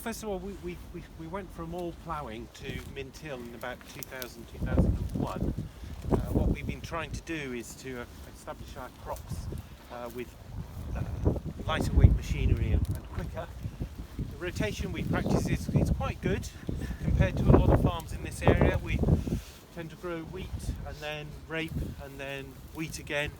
First of all, we went from all ploughing to min-till in about 2000, 2001. What we've been trying to do is to establish our crops with lighter weight machinery and quicker. The rotation we practice is quite good compared to a lot of farms in this area. We tend to grow wheat and then rape and then wheat again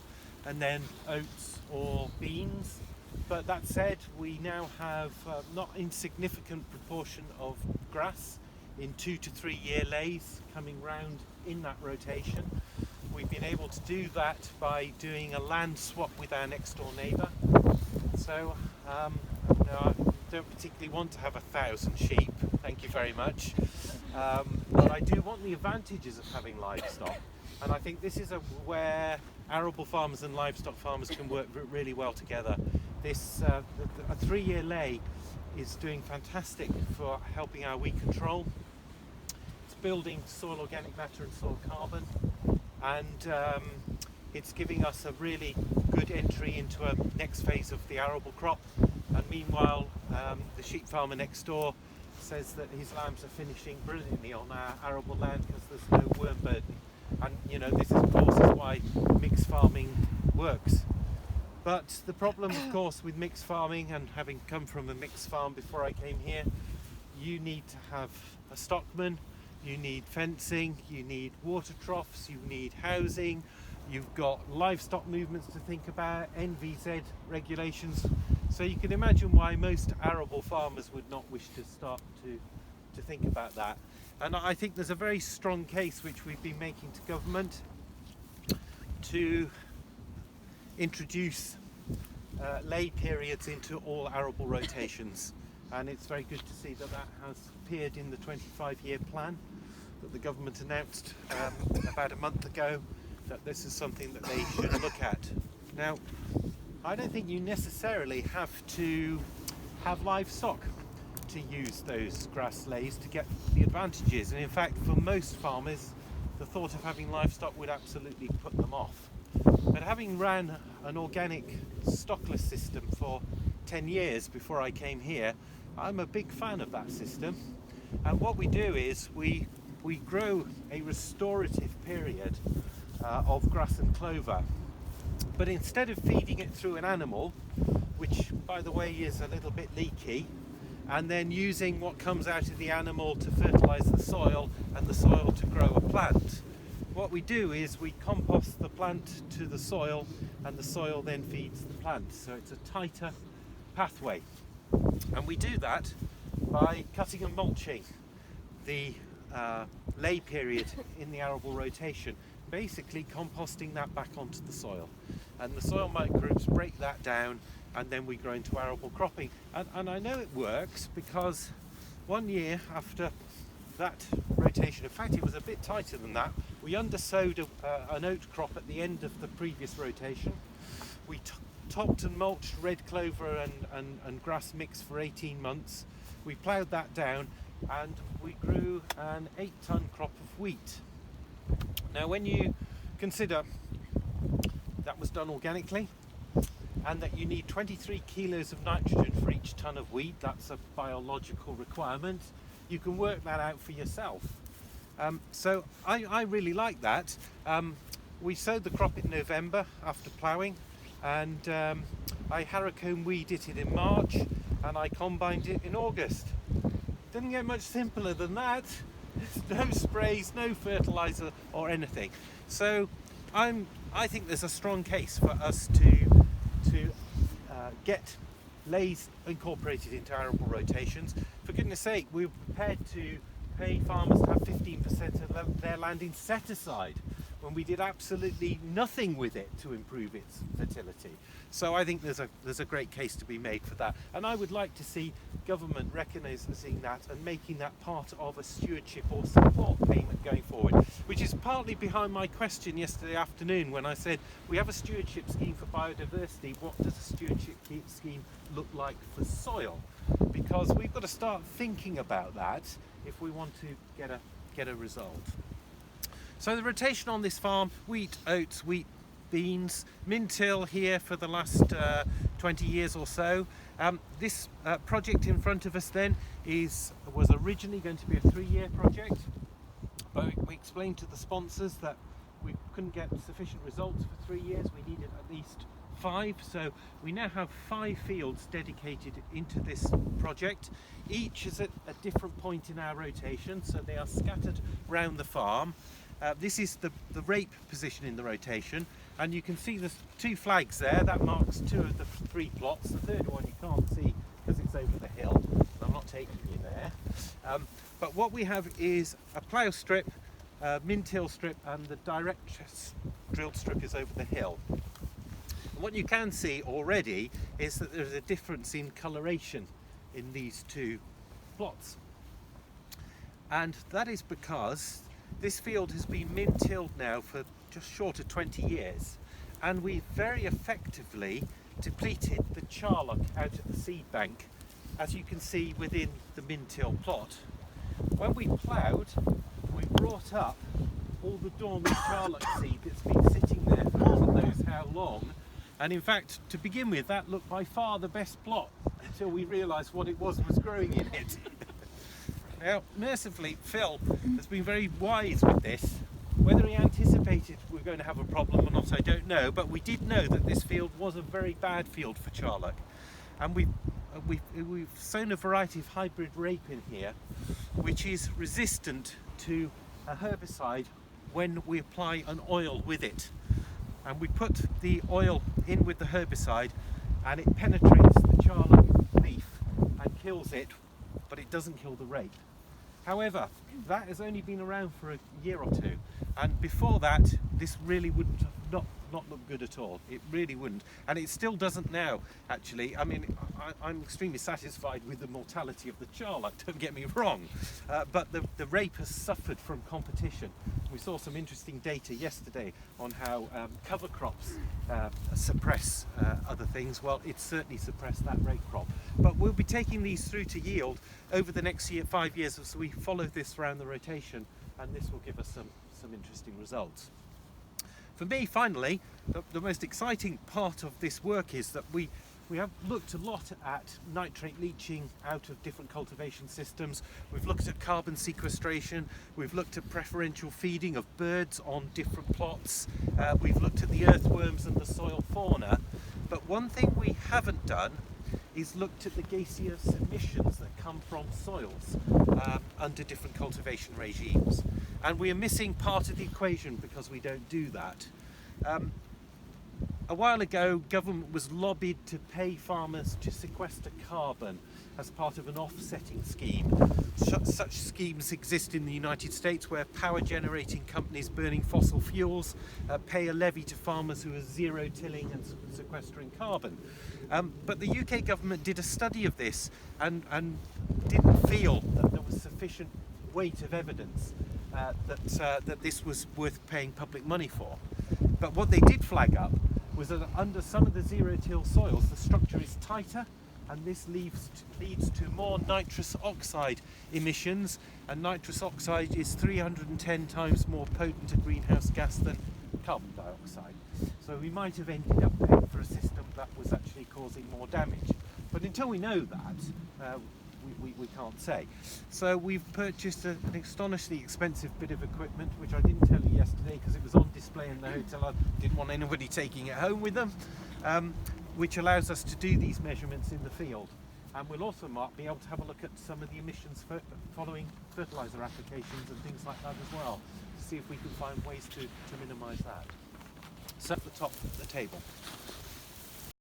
and then oats or beans. But that said, we now have not insignificant proportion of grass in 2 to 3 year lays coming round in that rotation. We've been able to do that by doing a land swap with our next door neighbour. So I don't particularly want to have 1,000 sheep, thank you very much. But I do want the advantages of having livestock. And I think this is where arable farmers and livestock farmers can work really well together. This a 3 year lay is doing fantastic for helping our weed control. It's building soil organic matter and soil carbon, and it's giving us a really good entry into a next phase of the arable crop. And meanwhile, the sheep farmer next door says that his lambs are finishing brilliantly on our arable land because there's no worm burden. And this of course is why mixed farming works. But the problem, of course, with mixed farming, and having come from a mixed farm before I came here, you need to have a stockman, you need fencing, you need water troughs, you need housing, you've got livestock movements to think about, NVZ regulations. So you can imagine why most arable farmers would not wish to start to think about that. And I think there's a very strong case which we've been making to government to introduce lay periods into all arable rotations, and it's very good to see that has appeared in the 25-year plan that the government announced about a month ago, that this is something that they should look at. Now, I don't think you necessarily have to have livestock to use those grass lays to get the advantages, and in fact for most farmers the thought of having livestock would absolutely put them off. But having ran an organic stockless system for 10 years before I came here, I'm a big fan of that system. And what we do is we grow a restorative period of grass and clover. But instead of feeding it through an animal, which by the way is a little bit leaky, and then using what comes out of the animal to fertilise the soil and the soil to grow a plant, what we do is we compost the plant to the soil, and the soil then feeds the plant. So it's a tighter pathway. And we do that by cutting and mulching the lay period in the arable rotation, basically composting that back onto the soil. And the soil microbes break that down, and then we grow into arable cropping. And I know it works because 1 year after that rotation, in fact it was a bit tighter than that, we undersowed an oat crop at the end of the previous rotation. We topped and mulched red clover and grass mix for 18 months. We ploughed that down and we grew an 8-ton crop of wheat. Now when you consider that was done organically, and that you need 23 kilos of nitrogen for each ton of wheat, that's a biological requirement, you can work that out for yourself. So I really like that. We sowed the crop in November after ploughing, and I harrowcomb weeded it in March, and I combined it in August. Didn't get much simpler than that. No sprays, no fertilizer or anything. So I think there's a strong case for us to get lays incorporated into arable rotations. For goodness sake, we were prepared to pay farmers to have 15% of their landing set aside when we did absolutely nothing with it to improve its fertility. So I think there's a great case to be made for that, and I would like to see government recognising that and making that part of a stewardship or support payment going forward, which is partly behind my question yesterday afternoon when I said we have a stewardship scheme for biodiversity. What does a stewardship scheme look like for soil? Because we've got to start thinking about that if we want to get a result. So the rotation on this farm: wheat, oats, wheat, beans, min-till here for the last 20 years or so, This project in front of us then was originally going to be a 3-year project, but we explained to the sponsors that we couldn't get sufficient results for 3 years. We needed at least 5, so we now have 5 fields dedicated into this project. Each is at a different point in our rotation, so they are scattered around the farm. This is the rape position in the rotation, and you can see there's 2 flags there. That marks 2 of the 3 plots. The third one you can't see because it's over the hill. I'm not taking you there. But what we have is a plough strip, min-till strip, and the direct drilled strip is over the hill. And what you can see already is that there's a difference in coloration in these 2 plots. And that is because this field has been min-tilled now for just short of 20 years, and we very effectively depleted the charlock out of the seed bank, as you can see within the min-till plot. When we ploughed, we brought up all the dormant charlock seed that's been sitting there for God knows how long, and in fact, to begin with, that looked by far the best plot until we realised what it was growing in it. Now, mercifully, Phil has been very wise with this. Whether he anticipated we were going to have a problem or not, I don't know, but we did know that this field was a very bad field for charlock. And we've sown a variety of hybrid rape in here, which is resistant to a herbicide when we apply an oil with it. And we put the oil in with the herbicide, and it penetrates the charlock leaf and kills it, but it doesn't kill the rape. However, that has only been around for a year or 2, and before that this really would not look good at all. It really wouldn't, and it still doesn't now, actually. I mean, I'm extremely satisfied with the mortality of the charlock, don't get me wrong, but the rape has suffered from competition. We saw some interesting data yesterday on how cover crops suppress other things. Well, it's certainly suppressed that rape crop. But we'll be taking these through to yield over the next 5 years as we follow this around the rotation, and this will give us some interesting results. For me, finally, the most exciting part of this work is that we have looked a lot at nitrate leaching out of different cultivation systems. We've looked at carbon sequestration. We've looked at preferential feeding of birds on different plots. We've looked at the earthworms and the soil fauna. But one thing we haven't done is looked at the gaseous emissions that come from soils under different cultivation regimes. And we are missing part of the equation because we don't do that. A while ago, government was lobbied to pay farmers to sequester carbon as part of an offsetting scheme. Such schemes exist in the United States, where power generating companies burning fossil fuels pay a levy to farmers who are zero tilling and sequestering carbon. But the UK government did a study of this and didn't feel that there was sufficient weight of evidence that this was worth paying public money for. But what they did flag up was that under some of the zero-till soils, the structure is tighter, and this leads to more nitrous oxide emissions, and nitrous oxide is 310 times more potent a greenhouse gas than carbon dioxide. So we might have ended up paying for a system that was actually causing more damage. But until we know that, we can't say. So we've purchased an astonishingly expensive bit of equipment, which I didn't tell you yesterday because it was on display in the hotel. I didn't want anybody taking it home with them, which allows us to do these measurements in the field. And we'll also be able to have a look at some of the emissions following fertiliser applications and things like that as well, to see if we can find ways to minimise that. So at the top of the table.